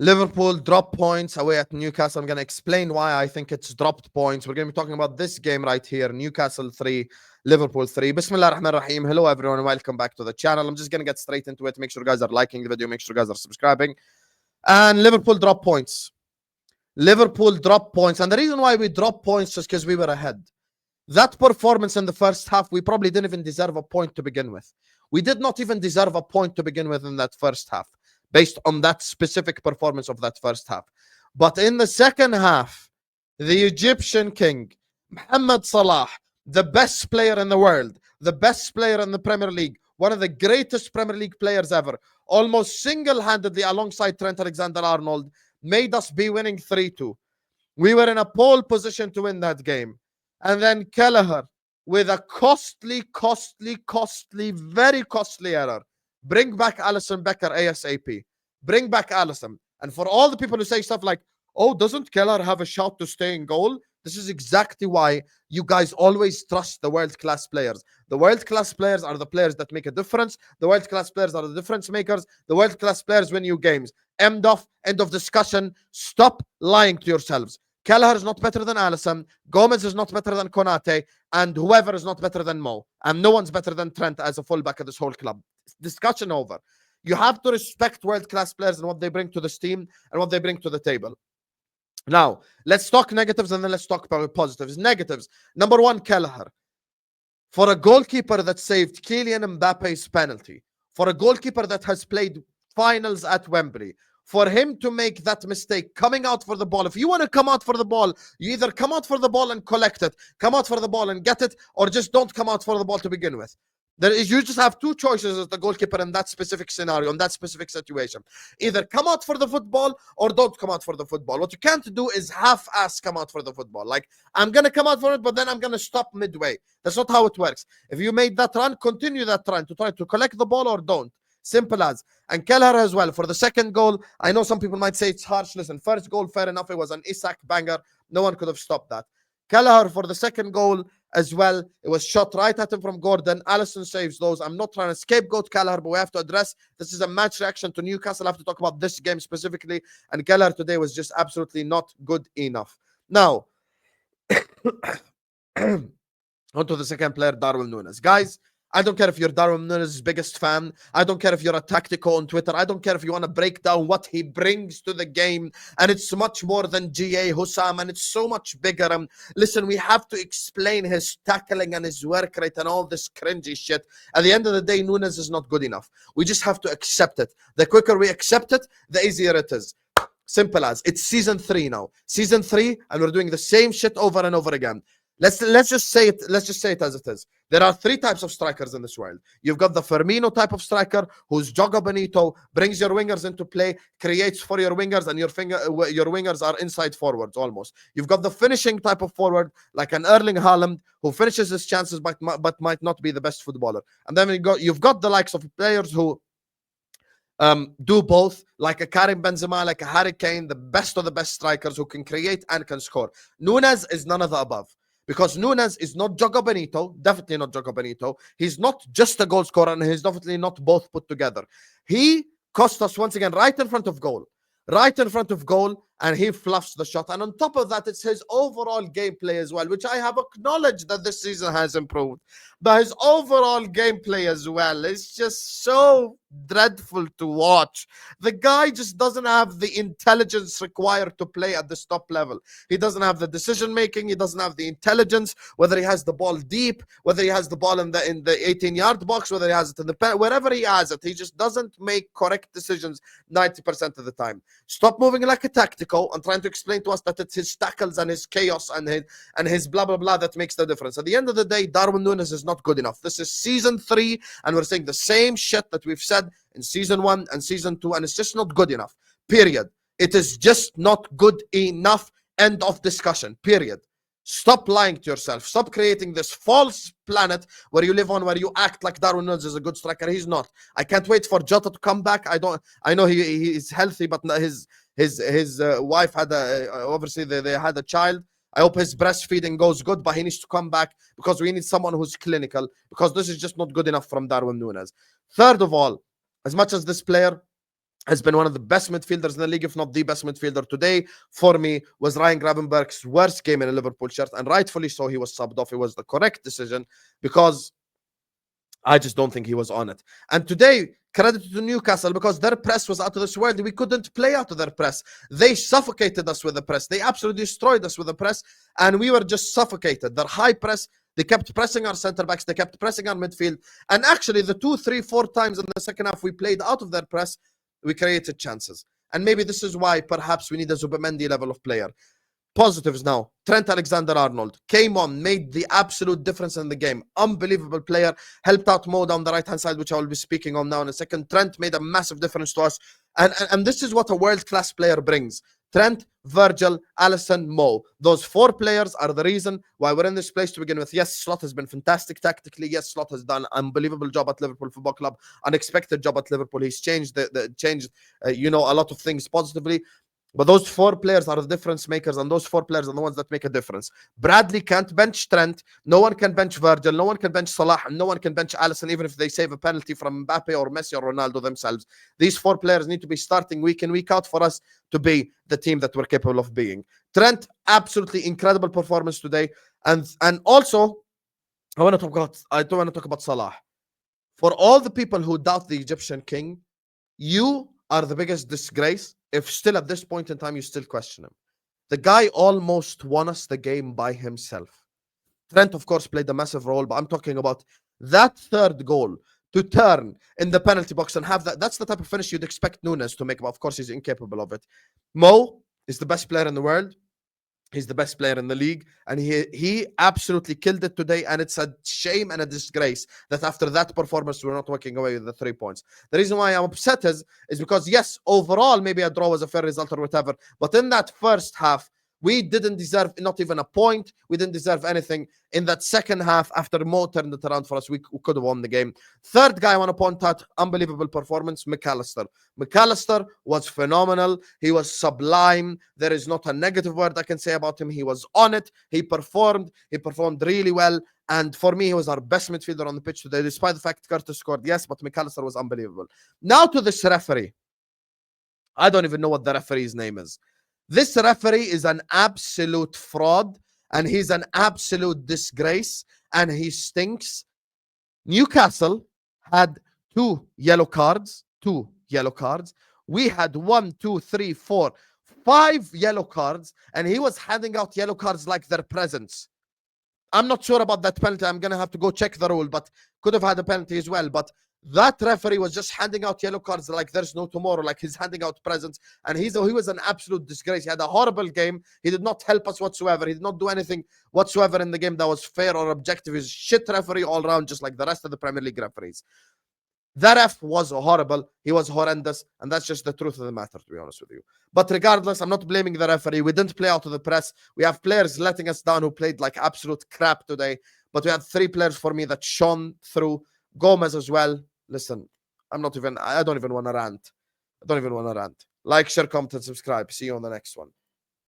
Liverpool dropped points away at Newcastle. I'm going to explain why I think it's dropped points. We're going to be talking about this game right here. Newcastle 3, Liverpool 3. Bismillah ar-Rahman ar-Rahim. Hello, everyone, and welcome back to the channel. I'm just going to get straight into it. Make sure you guys are liking the video. Make sure you guys are subscribing. And Liverpool dropped points. Liverpool dropped points. And the reason why we dropped points is because we were ahead. That performance in the first half, we probably didn't even deserve a point to begin with. We did not even deserve a point to begin with in that first half, based on that specific performance of that first half. But in the second half, the Egyptian king, Mohamed Salah, the best player in the world, the best player in the Premier League, one of the greatest Premier League players ever, almost single-handedly alongside Trent Alexander-Arnold, made us be winning 3-2. We were in a pole position to win that game. And then Kelleher, with a costly, very costly error, bring back Alisson Becker ASAP. Bring back Alisson. And for all the people who say stuff like, oh, doesn't Kelleher have a shot to stay in goal? This is exactly why you guys always trust the world-class players. The world-class players are the players that make a difference. The world-class players are the difference makers. The world-class players win you games. End of discussion. Stop lying to yourselves. Kelleher is not better than Alisson. Gomez is not better than Konate. And whoever is not better than Mo. And no one's better than Trent as a fullback of this whole club. Discussion over. You have to respect world-class players and what they bring to this team and what they bring to the table. Now, let's talk negatives and then let's talk about positives. Negatives. Number one, Kelleher. For a goalkeeper that saved Kylian Mbappe's penalty, for a goalkeeper that has played finals at Wembley, for him to make that mistake, coming out for the ball. If you want to come out for the ball, you either come out for the ball and collect it, come out for the ball and get it, or just don't come out for the ball to begin with. You just have two choices as the goalkeeper in that specific scenario, in that specific situation. Either come out for the football or don't come out for the football. What you can't do is half-ass come out for the football. Like, I'm going to come out for it, but then I'm going to stop midway. That's not how it works. If you made that run, continue that run to try to collect the ball or don't. Simple as. And Kelleher as well. For the second goal, I know some people might say it's harsh. Listen, first goal, fair enough. It was an Isak banger. No one could have stopped that. Kelleher for the second goal as well. It was shot right at him from Gordon. Alisson saves those. I'm not trying to scapegoat Kelleher, but we have to address this is a match reaction to Newcastle. I have to talk about this game specifically. And Kelleher today was just absolutely not good enough. Now, on to the second player, Darwin Nunez. Guys, I don't care if you're Darwin Nunez's biggest fan. I don't care if you're a tactical on Twitter. I don't care if you want to break down what he brings to the game. And it's much more than GA, Husam, and it's so much bigger. Listen, we have to explain his tackling and his work rate and all this cringy shit. At the end of the day, Nunez is not good enough. We just have to accept it. The quicker we accept it, the easier it is. Simple as. It's season 3 now. Season 3, and we're doing the same shit over and over again. Let's just say it. Let's just say it as it is. There are 3 types of strikers in this world. You've got the Firmino type of striker, who's Jogo Bonito, brings your wingers into play, creates for your wingers, and your wingers are inside forwards almost. You've got the finishing type of forward, like an Erling Haaland, who finishes his chances but might not be the best footballer. And then you've got the likes of players who do both, like a Karim Benzema, like a Harry Kane, the best of the best strikers who can create and can score. Nunez is none of the above. Because Nunez is not Jogo Bonito, definitely not Jogo Bonito. He's not just a goal scorer, and he's definitely not both put together. He cost us once again right in front of goal. Right in front of goal, and he fluffs the shot. And on top of that, it's his overall gameplay as well, which I have acknowledged that this season has improved. But his overall gameplay as well is just so dreadful to watch. The guy just doesn't have the intelligence required to play at this top level. He doesn't have the decision making. He doesn't have the intelligence, whether he has the ball deep, whether he has the ball in the 18-yard box, whether he has it in the pen, wherever he has it. He just doesn't make correct decisions 90% of the time. Stop moving like a tactical and trying to explain to us that it's his tackles and his chaos and his blah blah blah that makes the difference. At the end of the day, Darwin Nunez is not good enough. This is season 3, and we're saying the same shit that we've said in season 1 and season 2, and it's just not good enough. Period. It is just not good enough. End of discussion. Period. Stop lying to yourself. Stop creating this false planet where you live on, where you act like Darwin Nunez is a good striker. He's not. I can't wait for Jota to come back. I know he is healthy, but his wife had obviously they had a child. I hope his breastfeeding goes good, but he needs to come back because we need someone who's clinical, because this is just not good enough from Darwin Nunez. Third of all, as much as this player has been one of the best midfielders in the league, if not the best midfielder today. For me, was Ryan Gravenberch's worst game in a Liverpool shirt, and rightfully so, he was subbed off. It was the correct decision because I just don't think he was on it. And today, credit to Newcastle, because their press was out of this world. We couldn't play out of their press. They suffocated us with the press. They absolutely destroyed us with the press, and we were just suffocated. Their high press, they kept pressing our centre-backs, they kept pressing our midfield, and actually the 2, 3, 4 times in the second half we played out of their press, we created chances. And maybe this is why perhaps we need a Zubimendi level of player. Positives now. Trent Alexander-Arnold came on, made the absolute difference in the game. Unbelievable player. Helped out Mo down the right-hand side, which I will be speaking on now in a second. Trent made a massive difference to us. And this is what a world-class player brings. Trent, Virgil, Alisson, Mo. Those 4 players are the reason why we're in this place to begin with. Yes, Slot has been fantastic tactically. Yes, Slot has done an unbelievable job at Liverpool Football Club. Unexpected job at Liverpool. He's changed a lot of things positively. But those 4 players are the difference makers, and those 4 players are the ones that make a difference. Bradley can't bench Trent. No one can bench Virgil. No one can bench Salah. And no one can bench Alisson, even if they save a penalty from Mbappe or Messi or Ronaldo themselves. These 4 players need to be starting week in, week out for us to be the team that we're capable of being. Trent, absolutely incredible performance today. And also, I don't want to talk about Salah. For all the people who doubt the Egyptian king, you are the biggest disgrace if still at this point in time you still question him. The guy almost won us the game by himself. Trent, of course, played a massive role, but I'm talking about that 3rd goal to turn in the penalty box and have that. That's the type of finish you'd expect Nunez to make, but of course he's incapable of it. Mo is the best player in the world. He's the best player in the league, and he absolutely killed it today, and it's a shame and a disgrace that after that performance we're not walking away with the 3 points. The reason why I'm upset is because, yes, overall maybe a draw was a fair result or whatever, but in that first half we didn't deserve not even a point. We didn't deserve anything. In that second half, after Mo turned it around for us, we could have won the game. 3rd guy I want to point out, unbelievable performance, McAllister. McAllister was phenomenal. He was sublime. There is not a negative word I can say about him. He was on it. He performed really well. And for me, he was our best midfielder on the pitch today, despite the fact Curtis scored, yes, but McAllister was unbelievable. Now to this referee. I don't even know what the referee's name is. This referee is an absolute fraud, and he's an absolute disgrace, and he stinks. Newcastle had 2 yellow cards. We had 1, 2, 3, 4, 5 yellow cards, and he was handing out yellow cards like their presents. I'm not sure about that penalty. I'm going to have to go check the rule, but could have had a penalty as well. But that referee was just handing out yellow cards like there's no tomorrow, like he's handing out presents. And he was an absolute disgrace. He had a horrible game. He did not help us whatsoever. He did not do anything whatsoever in the game that was fair or objective. He's a shit referee all around, just like the rest of the Premier League referees. That ref was horrible. He was horrendous. And that's just the truth of the matter, to be honest with you. But regardless, I'm not blaming the referee. We didn't play out of the press. We have players letting us down who played like absolute crap today. But we had 3 players for me that shone through. Gomez as well. Listen, I don't even want to rant. Like, share, comment, and subscribe. See you on the next one.